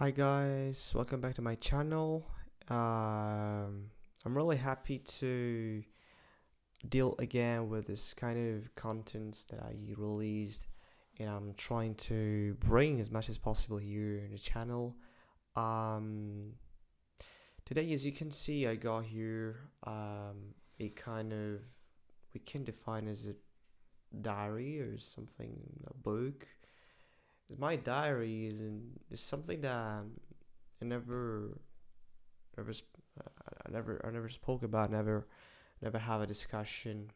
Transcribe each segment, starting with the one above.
Hi guys, welcome back to my channel. I'm really happy to deal again with this kind of content that I released, and I'm trying to bring as much as possible here in the channel. Um, Today, as you can see, I got here a kind of we can define as a diary or something, a book. My diary is something that I never I never spoke about, never have a discussion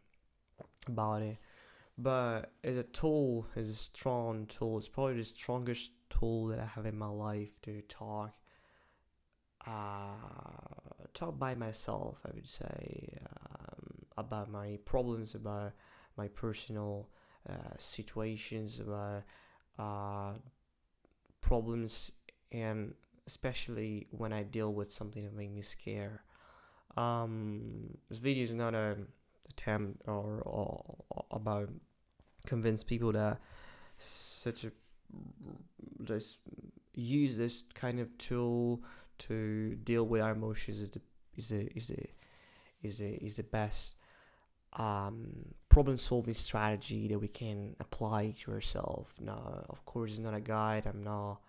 about it. But as a tool, as a strong tool, it's probably the strongest tool that I have in my life to talk by myself. I would say about my problems, about my personal situations, about uh, problems, and especially when I deal with something that makes me scared. This video is not a attempt or about convince people that such a just use this kind of tool to deal with our emotions is the best problem solving strategy that we can apply to ourselves. Now, of course, it's not a guide. I'm not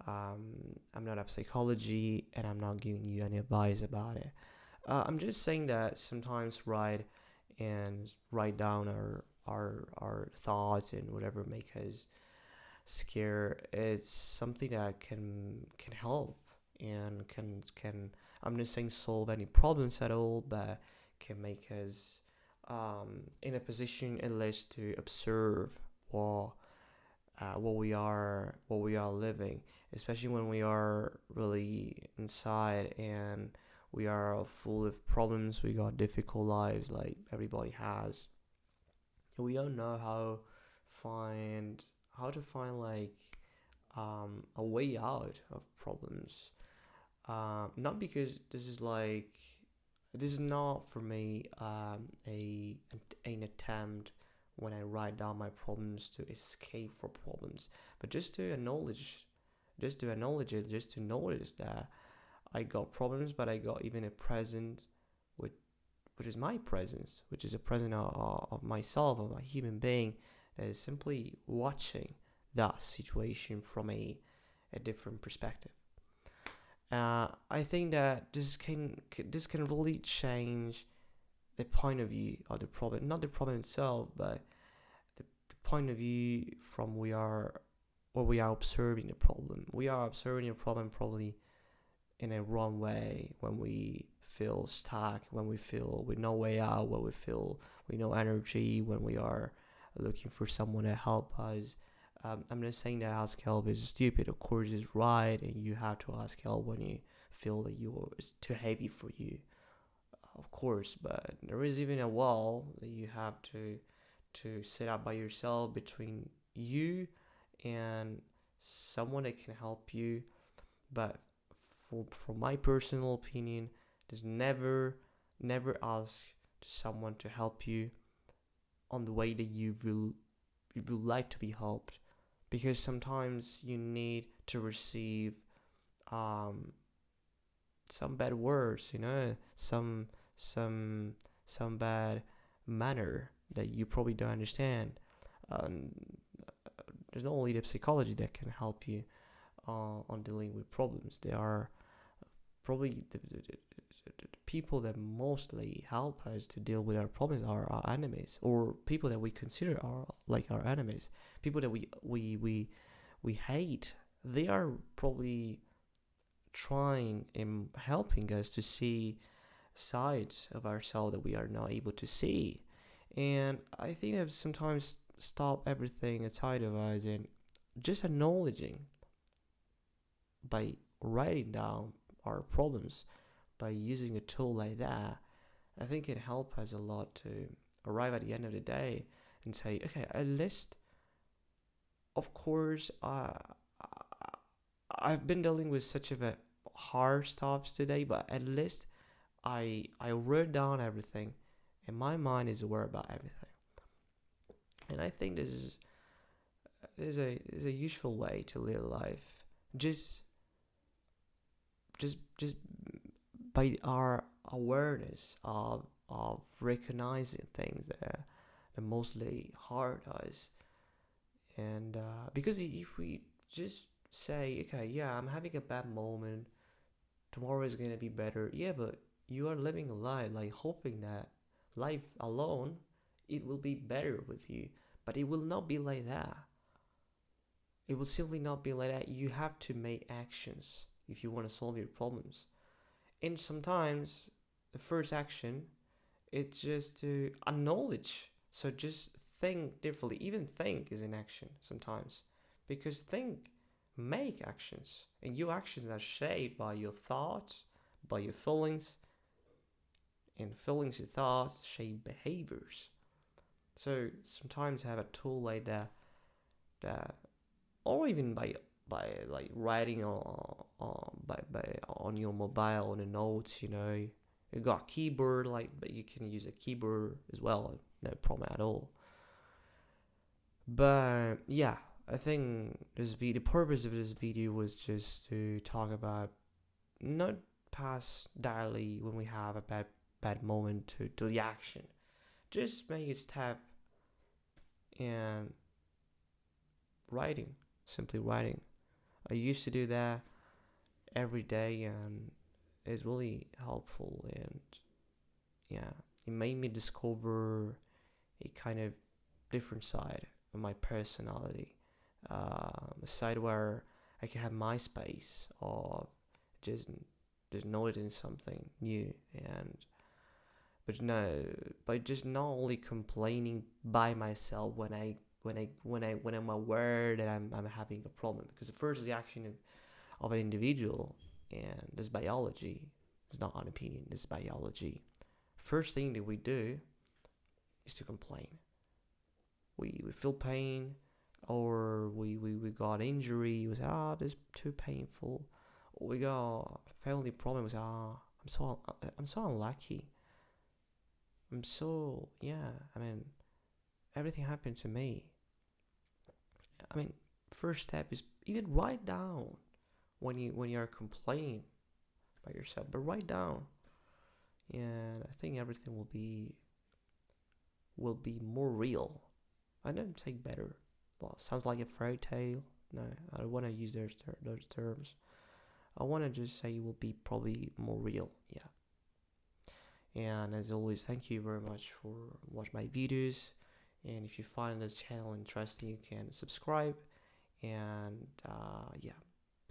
a psychology, and I'm not giving you any advice about it. I'm just saying that sometimes write down our thoughts and whatever make us scared. It's something that can help and can I'm not saying solve any problems at all, but can make us in a position at least to observe what what we are living, especially when we are really inside and we are full of problems. We got difficult lives like everybody has. We don't know find how to find like a way out of problems. Not because this is not for me an attempt when I write down my problems to escape from problems, but just to acknowledge it, just to notice that I got problems, but I got even a present, which which is my presence, which is a present of myself, of a human being that is simply watching that situation from a different perspective. I think that this can really change the point of view of the problem, not the problem itself, but the point of view from we are observing the problem. We are observing the problem probably in a wrong way when we feel stuck, when we feel with no way out, when we feel with no energy, when we are looking for someone to help us. I'm not saying that ask help is stupid. Of course, it's right, and you have to ask help when you feel that it's too heavy for you. Of course, but there is even a wall that you have to set up by yourself between you and someone that can help you. But for my personal opinion, just never ask to someone to help you on the way that you will like to be helped, because sometimes you need to receive um some bad words, some some bad manner that you probably don't understand. um, there's not only the psychology that can help you on dealing with problems. There are probably the people that mostly help us to deal with our problems are our enemies, or people that we consider are like our enemies, people that we hate. They are probably trying and helping us to see sides of ourselves that we are not able to see. And I think that sometimes stop everything inside of us and just acknowledging by writing down our problems, by using a tool like that, I think it helps us a lot to arrive at the end of the day and say, okay, at least, of course, I've been dealing with such of a hard stuff today, but at least I wrote down everything, and my mind is aware about everything. And I think this is a useful way to live life. Just just by our awareness of recognizing things that mostly hurt us. And because if we just say, okay, yeah, I'm having a bad moment, tomorrow is gonna be better. Yeah, but you are living a life like hoping that life alone it will be better with you, but it will not be like that. It will simply not be like that. You have to make actions if you want to solve your problems. And sometimes the first action it's just to acknowledge. So just think differently. Even think is an action sometimes. Because think make actions. And your actions are shaped by your thoughts, by your feelings, and feelings and thoughts shape behaviors. So sometimes have a tool like that or even by like writing on your mobile on the notes, you got keyboard like, but you can use a keyboard as well, no problem at all. But yeah, I think the purpose of this video was just to talk about not pass directly when we have a bad moment to the action. Just make a step and writing, simply writing. I used to do that every day and it's really helpful. And yeah, it made me discover a kind of different side of my personality, a side where I can have my space or just noticing something new. And but no, by just not only complaining by myself when I'm aware that I'm having a problem, because the first reaction of an individual, and this biology, it's not an opinion, this biology. First thing that we do is to complain. We feel pain, or we got injury. We say, this is too painful. Or we got family problems. I'm so unlucky. I'm so, yeah. I mean, everything happened to me. I mean, first step is even write down when you're complaining by yourself, but write down, and I think everything will be more real. I don't say better. Well, it sounds like a fairy tale. No, I don't want to use those terms. I want to just say it will be probably more real. Yeah. And as always, thank you very much for watching my videos. And if you find this channel interesting, you can subscribe. And yeah,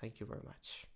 thank you very much.